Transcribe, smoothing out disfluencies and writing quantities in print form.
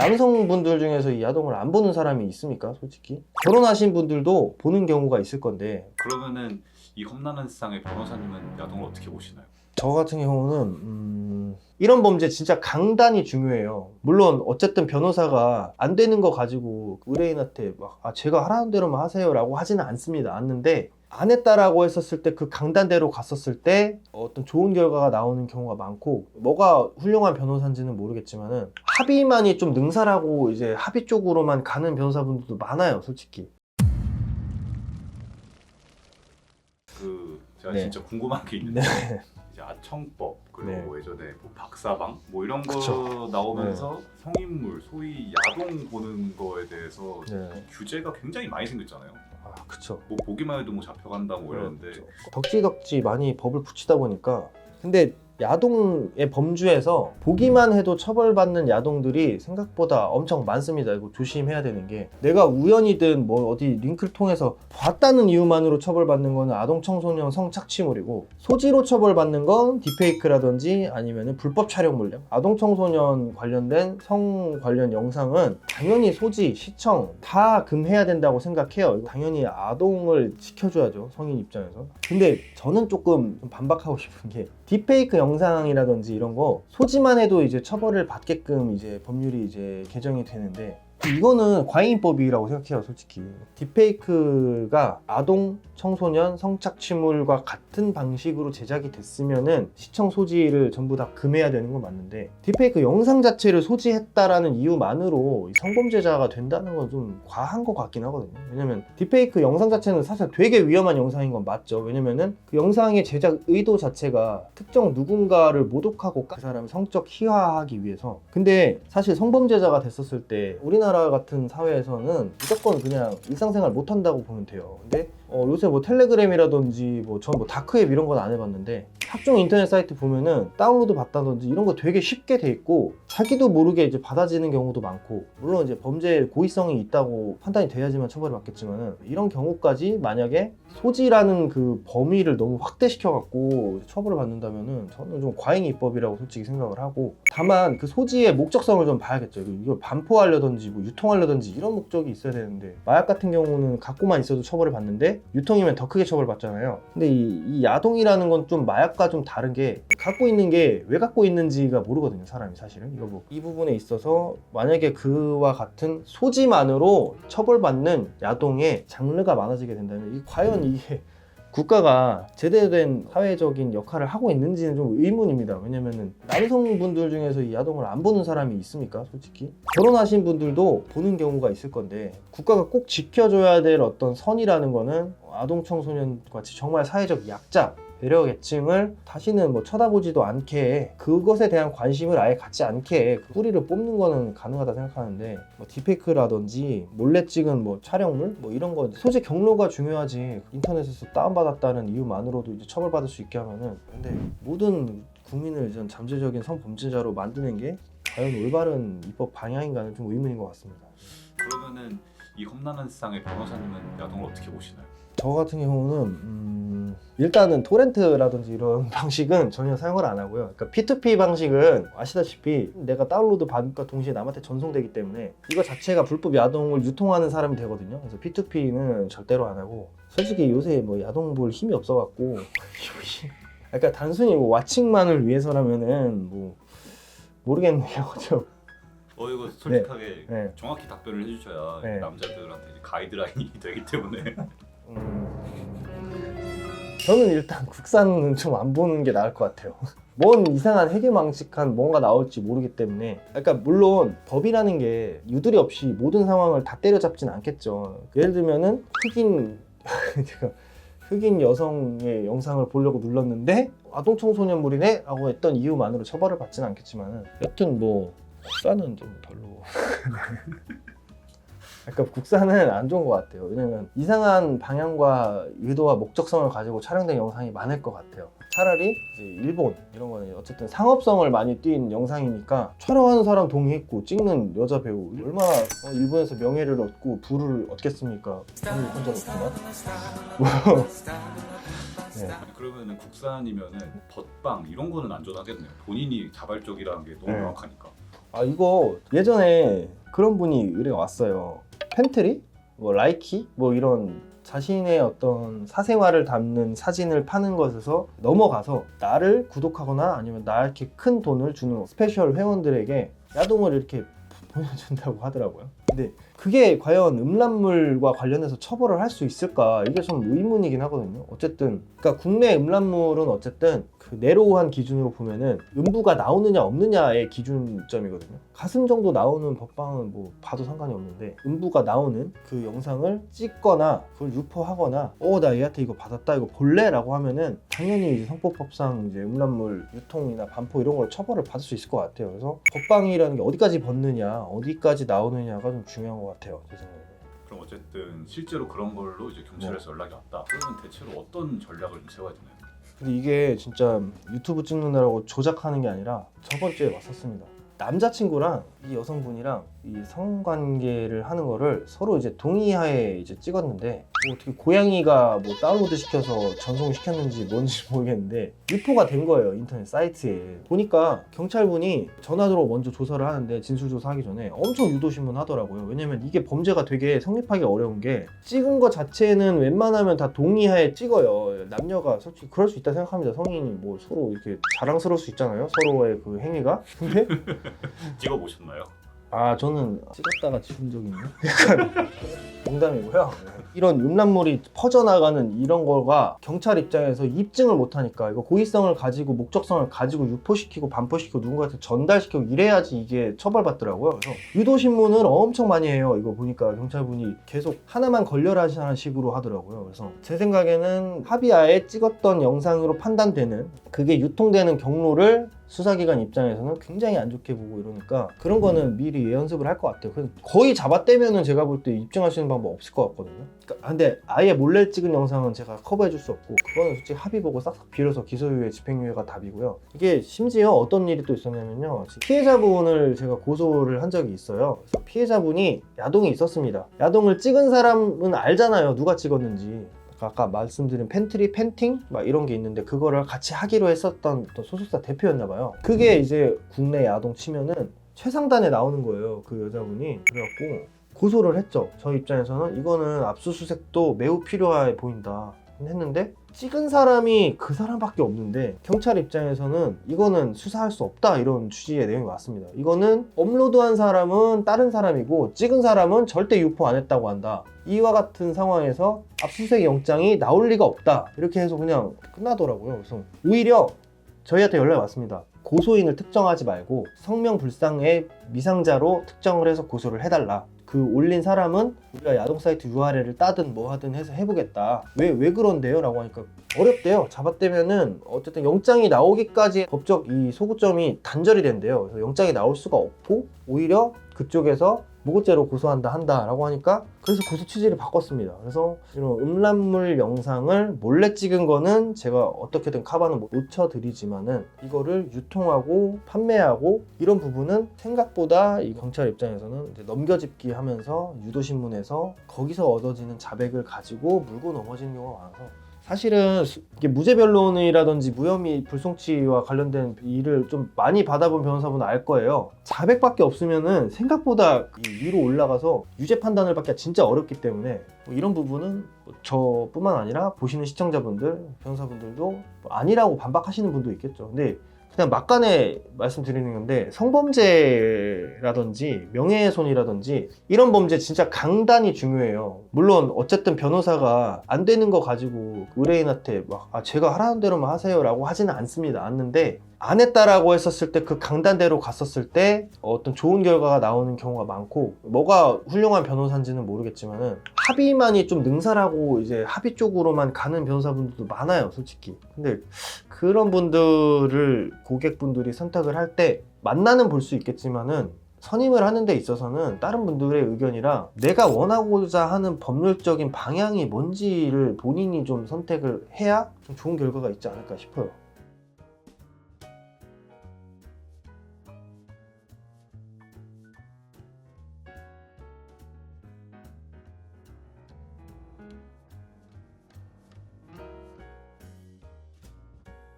남성분들 중에서 이 야동을 안 보는 사람이 있습니까? 솔직히 결혼하신 분들도 보는 경우가 있을 건데, 그러면은 이 험난한 세상의 변호사님은 야동을 어떻게 보시나요? 저 같은 경우는 이런 범죄 진짜 강단이 중요해요. 물론 어쨌든 변호사가 안 되는 거 가지고 의뢰인한테 막 제가 하라는 대로만 하세요 라고 하지는 않는데, 안 했다라고 했었을 때 그 강단대로 갔었을 때 어떤 좋은 결과가 나오는 경우가 많고, 뭐가 훌륭한 변호사인지는 모르겠지만은 합의만이 좀 능사라고 이제 합의 쪽으로만 가는 변호사분들도 많아요, 솔직히. 제가 네. 진짜 궁금한 게 있는데 이제 아청법 그리고 네. 뭐 예전에 뭐 박사방 뭐 이런 거 그쵸. 나오면서 성인물 소위 야동 보는 거에 대해서 네. 규제가 굉장히 많이 생겼잖아요. 그쵸. 뭐 보기만 해도 뭐 잡혀간다 뭐 이러는데 덕지덕지 많이 법을 붙이다 보니까. 근데 야동의 범주에서 보기만 해도 처벌받는 야동들이 생각보다 엄청 많습니다. 이거 조심해야 되는 게, 내가 우연이든 뭐 어디 링크를 통해서 봤다는 이유만으로 처벌받는 거는 아동 청소년 성착취물이고, 소지로 처벌받는 건 딥페이크라든지 아니면 불법 촬영 물량. 아동 청소년 관련된 성 관련 영상은 당연히 소지, 시청 다 금해야 된다고 생각해요. 당연히 아동을 지켜줘야죠, 성인 입장에서. 근데 저는 조금 반박하고 싶은 게, 딥페이크 영상이라든지 이런 거 소지만 해도 이제 처벌을 받게끔 이제 법률이 이제 개정이 되는데, 이거는 과잉법이라고 생각해요, 솔직히. 딥페이크가 아동, 청소년, 성착취물과 같은 방식으로 제작이 됐으면은 시청 소지를 전부 다 금해야 되는 건 맞는데, 딥페이크 영상 자체를 소지했다라는 이유만으로 성범죄자가 된다는 건 좀 과한 것 같긴 하거든요. 왜냐면 딥페이크 영상 자체는 사실 되게 위험한 영상인 건 맞죠. 왜냐면은 그 영상의 제작 의도 자체가 특정 누군가를 모독하고 그 사람을 성적 희화하기 위해서. 근데 사실 성범죄자가 됐었을 때 우리나라 같은 사회에서는 무조건 그냥 일상생활 못한다고 보면 돼요. 근데 요새 뭐 텔레그램이라든지 전 다크웹 이런 건 안 해봤는데, 각종 인터넷 사이트 보면은 다운로드 받다든지 이런 거 되게 쉽게 돼 있고, 자기도 모르게 이제 받아지는 경우도 많고, 물론 이제 범죄 고의성이 있다고 판단이 돼야지만 처벌을 받겠지만은, 이런 경우까지 만약에 소지라는 그 범위를 너무 확대시켜 갖고 처벌을 받는다면은 저는 좀 과잉 입법이라고 솔직히 생각을 하고, 다만 그 소지의 목적성을 좀 봐야겠죠. 이걸 반포하려든지 뭐 유통하려든지 이런 목적이 있어야 되는데, 마약 같은 경우는 갖고만 있어도 처벌을 받는데 유통이면 더 크게 처벌받잖아요. 근데 이 야동이라는 건 좀 마약과 좀 다른 게, 갖고 있는 게 왜 갖고 있는지가 모르거든요, 사람이. 사실은 이거 뭐 이 부분에 있어서 만약에 그와 같은 소지만으로 처벌받는 야동의 장르가 많아지게 된다면, 과연 이게 국가가 제대로 된 사회적인 역할을 하고 있는지는 좀 의문입니다. 왜냐면은 남성분들 중에서 이 야동을 안 보는 사람이 있습니까? 솔직히 결혼하신 분들도 보는 경우가 있을 건데, 국가가 꼭 지켜줘야 될 어떤 선이라는 거는 아동 청소년 같이 정말 사회적 약자, 배려계층을 다시는 뭐 쳐다보지도 않게, 그것에 대한 관심을 아예 갖지 않게 그 뿌리를 뽑는 거는 가능하다 생각하는데, 뭐 딥페이크라든지 몰래 찍은 뭐 촬영물 뭐 이런 거 소재 경로가 중요하지, 인터넷에서 다운받았다는 이유만으로도 이제 처벌받을 수 있게 하면은. 근데 모든 국민을 전 잠재적인 성범죄자로 만드는 게 과연 올바른 입법 방향인가는 좀 의문인 것 같습니다. 그러면은 이 험난한 세상의 변호사님은 야동을 어떻게 보시나요? 저 같은 경우는 일단은 토렌트라든지 이런 방식은 전혀 사용을 안 하고요. 그러니까 P2P 방식은 아시다시피 내가 다운로드 받을까 동시에 남한테 전송되기 때문에 이거 자체가 불법 야동을 유통하는 사람이 되거든요. 그래서 P2P는 절대로 안 하고, 솔직히 요새 뭐 야동 볼 힘이 없어갖고 그러니까 단순히 뭐 와칭만을 위해서라면은 뭐 모르겠네요. 좀. 이거 솔직하게 네. 정확히 답변을 해주셔야 네. 남자들한테 이제 가이드라인이 되기 때문에 저는 일단 국산은 좀 안 보는 게 나을 것 같아요. 뭔 이상한 해괴망측한 뭔가 나올지 모르기 때문에. 그러니까 물론 법이라는 게 유도리 없이 모든 상황을 다 때려잡진 않겠죠. 예를 들면은 제가 흑인 여성의 영상을 보려고 눌렀는데 아동 청소년물이네 라고 했던 이유만으로 처벌을 받지는 않겠지만은, 여튼 뭐 국산은 좀 별로 그러니까 국산은 안 좋은 것 같아요. 왜냐면 이상한 방향과 의도와 목적성을 가지고 촬영된 영상이 많을 것 같아요. 차라리 이제 일본 이런 거는 어쨌든 상업성을 많이 띈 영상이니까, 촬영하는 사람 동의했고 찍는 여자 배우 얼마나 일본에서 명예를 얻고 부를 얻겠습니까? 저는 혼자 못하나? 네. 그러면은 국산이면은 벗방 이런 거는 안전하겠네요. 본인이 자발적이라는 게 너무 네. 명확하니까. 아 이거 예전에 그런 분이 의뢰가 왔어요. 팬트리? 뭐 라이키? 뭐 이런 자신의 어떤 사생활을 담는 사진을 파는 것에서 넘어가서 나를 구독하거나 아니면 나에게 큰 돈을 주는 스페셜 회원들에게 야동을 이렇게 보내준다고 하더라고요. 근데 그게 과연 음란물과 관련해서 처벌을 할 수 있을까? 이게 좀 의문이긴 하거든요. 어쨌든 그러니까 국내 음란물은 어쨌든 그 내로우한 기준으로 보면은 음부가 나오느냐 없느냐의 기준점이거든요. 가슴 정도 나오는 법방은 뭐 봐도 상관이 없는데 음부가 나오는 그 영상을 찍거나 그걸 유포하거나 나 얘한테 이거 받았다 이거 볼래? 라고 하면은 당연히 이제 성폭법상 이제 음란물 유통이나 반포 이런 걸 처벌을 받을 수 있을 것 같아요. 그래서 법방이라는 게 어디까지 벗느냐 어디까지 나오느냐가 좀 중요한 것 같아요. 제 생각에. 그럼 어쨌든 실제로 그런 걸로 이제 경찰에서 연락이 왔다. 그러면 대체로 어떤 전략을 좀 세워야 되나요? 근데 이게 진짜 유튜브 찍는다고 조작하는 게 아니라 저번 주에 왔었습니다. 남자친구랑 이 여성분이랑 이 성관계를 하는 거를 서로 이제 동의하에 이제 찍었는데 뭐 어떻게 고양이가 뭐 다운로드 시켜서 전송시켰는지 뭔지 모르겠는데 유포가 된 거예요. 인터넷 사이트에 보니까 경찰분이 전화로 먼저 조사를 하는데 진술조사하기 전에 엄청 유도신문 하더라고요. 왜냐면 이게 범죄가 되게 성립하기 어려운 게 찍은 거 자체는 웬만하면 다 동의하에 찍어요. 남녀가 솔직히 그럴 수 있다 생각합니다. 성인이 뭐 서로 이렇게 자랑스러울 수 있잖아요. 서로의 그 행위가. 근데 찍어보셨나요? 아 저는 찍었다가 지운 적이 있네. 약간 농담이고요. 이런 음란물이 퍼져나가는 이런 거가 경찰 입장에서 입증을 못하니까 이거 고의성을 가지고 목적성을 가지고 유포시키고 반포시키고 누군가한테 전달시키고 이래야지 이게 처벌받더라고요. 그래서 유도신문을 엄청 많이 해요. 이거 보니까 경찰분이 계속 하나만 걸려라 하는 식으로 하더라고요. 그래서 제 생각에는 합의하에 찍었던 영상으로 판단되는 그게 유통되는 경로를 수사기관 입장에서는 굉장히 안 좋게 보고 이러니까 그런 거는 미리 예연습을 할 것 같아요. 그래서 거의 잡아떼면은 제가 볼 때 입증할 수 있는 방법 없을 것 같거든요. 그러니까 근데 아예 몰래 찍은 영상은 제가 커버해 줄 수 없고 그거는 솔직히 합의 보고 싹싹 빌어서 기소유예, 집행유예가 답이고요. 이게 심지어 어떤 일이 또 있었냐면요. 피해자분을 제가 고소를 한 적이 있어요. 그래서 피해자분이 야동이 있었습니다. 야동을 찍은 사람은 알잖아요. 누가 찍었는지. 아까 말씀드린 팬트리, 팬팅 막 이런 게 있는데 그거를 같이 하기로 했었던 또 소속사 대표였나 봐요. 그게 이제 국내 야동 치면은 최상단에 나오는 거예요. 그 여자분이. 그래갖고 고소를 했죠. 저 입장에서는 이거는 압수수색도 매우 필요해 보인다 했는데 찍은 사람이 그 사람밖에 없는데 경찰 입장에서는 이거는 수사할 수 없다 이런 취지의 내용이 왔습니다. 이거는 업로드한 사람은 다른 사람이고 찍은 사람은 절대 유포 안 했다고 한다. 이와 같은 상황에서 압수수색 영장이 나올 리가 없다 이렇게 해서 그냥 끝나더라고요. 그래서 오히려 저희한테 연락이 왔습니다. 고소인을 특정하지 말고 성명불상의 미상자로 특정을 해서 고소를 해달라. 그 올린 사람은 우리가 야동 사이트 URL을 따든 뭐 하든 해서 해보겠다. 왜 그런데요? 라고 하니까 어렵대요. 잡아떼면은 어쨌든 영장이 나오기까지 법적 이 소구점이 단절이 된대요. 그래서 영장이 나올 수가 없고 오히려 그쪽에서 무고죄로 고소한다 라고 하니까 그래서 고소 취지를 바꿨습니다. 그래서 이런 음란물 영상을 몰래 찍은 거는 제가 어떻게든 카바는 놓쳐드리지만은 이거를 유통하고 판매하고 이런 부분은 생각보다 이 경찰 입장에서는 이제 넘겨짚기 하면서 유도신문에서 거기서 얻어지는 자백을 가지고 물고 넘어지는 경우가 많아서 사실은 이게 무죄 변론이라든지 무혐의 불송치와 관련된 일을 좀 많이 받아본 변호사분은 알 거예요. 자백밖에 없으면은 생각보다 위로 올라가서 유죄 판단을 받기가 진짜 어렵기 때문에 뭐 이런 부분은 저뿐만 아니라 보시는 시청자분들, 변호사분들도 뭐 아니라고 반박하시는 분도 있겠죠. 근데 그냥 막간에 말씀드리는 건데 성범죄라든지 명예훼손이라든지 이런 범죄 진짜 강단이 중요해요. 물론 어쨌든 변호사가 안 되는 거 가지고 의뢰인한테 막 제가 하라는 대로만 하세요 라고 하지는 않는데 안 했다라고 했었을 때 그 강단대로 갔었을 때 어떤 좋은 결과가 나오는 경우가 많고 뭐가 훌륭한 변호사인지는 모르겠지만은 합의만이 좀 능사라고 이제 합의 쪽으로만 가는 변호사분들도 많아요 솔직히. 근데 그런 분들을 고객분들이 선택을 할 때 만나는 볼 수 있겠지만은 선임을 하는 데 있어서는 다른 분들의 의견이랑 내가 원하고자 하는 법률적인 방향이 뭔지를 본인이 좀 선택을 해야 좀 좋은 결과가 있지 않을까 싶어요.